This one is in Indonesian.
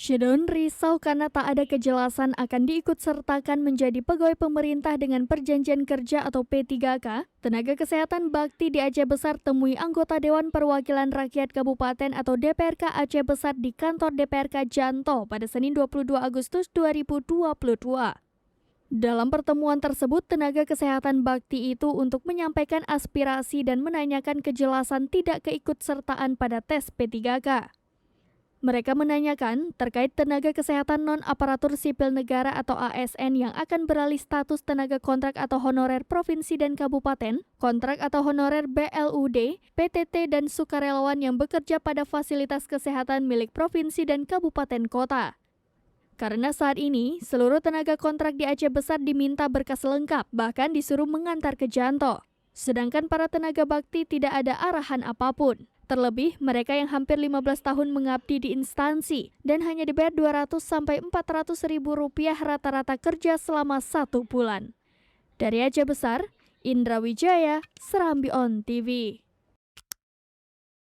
Shedon risau karena tak ada kejelasan akan diikutsertakan menjadi pegawai pemerintah dengan perjanjian kerja atau P3K. Tenaga kesehatan bakti di Aceh Besar temui anggota Dewan Perwakilan Rakyat Kabupaten atau DPRK Aceh Besar di kantor DPRK Janto pada Senin 22 Agustus 2022. Dalam pertemuan tersebut, tenaga kesehatan bakti itu untuk menyampaikan aspirasi dan menanyakan kejelasan tidak keikutsertaan pada tes P3K. Mereka menanyakan terkait tenaga kesehatan non-aparatur sipil negara atau ASN yang akan beralih status tenaga kontrak atau honorer provinsi dan kabupaten, kontrak atau honorer BLUD, PTT, dan sukarelawan yang bekerja pada fasilitas kesehatan milik provinsi dan kabupaten kota. Karena saat ini, seluruh tenaga kontrak di Aceh Besar diminta berkas lengkap, bahkan disuruh mengantar ke Janto. Sedangkan para tenaga bakti tidak ada arahan apapun. Terlebih, mereka yang hampir 15 tahun mengabdi di instansi dan hanya dibayar Rp200–400.000 rata-rata kerja selama 1 bulan. Dari Aceh Besar, Indra Wijaya, Serambi On TV.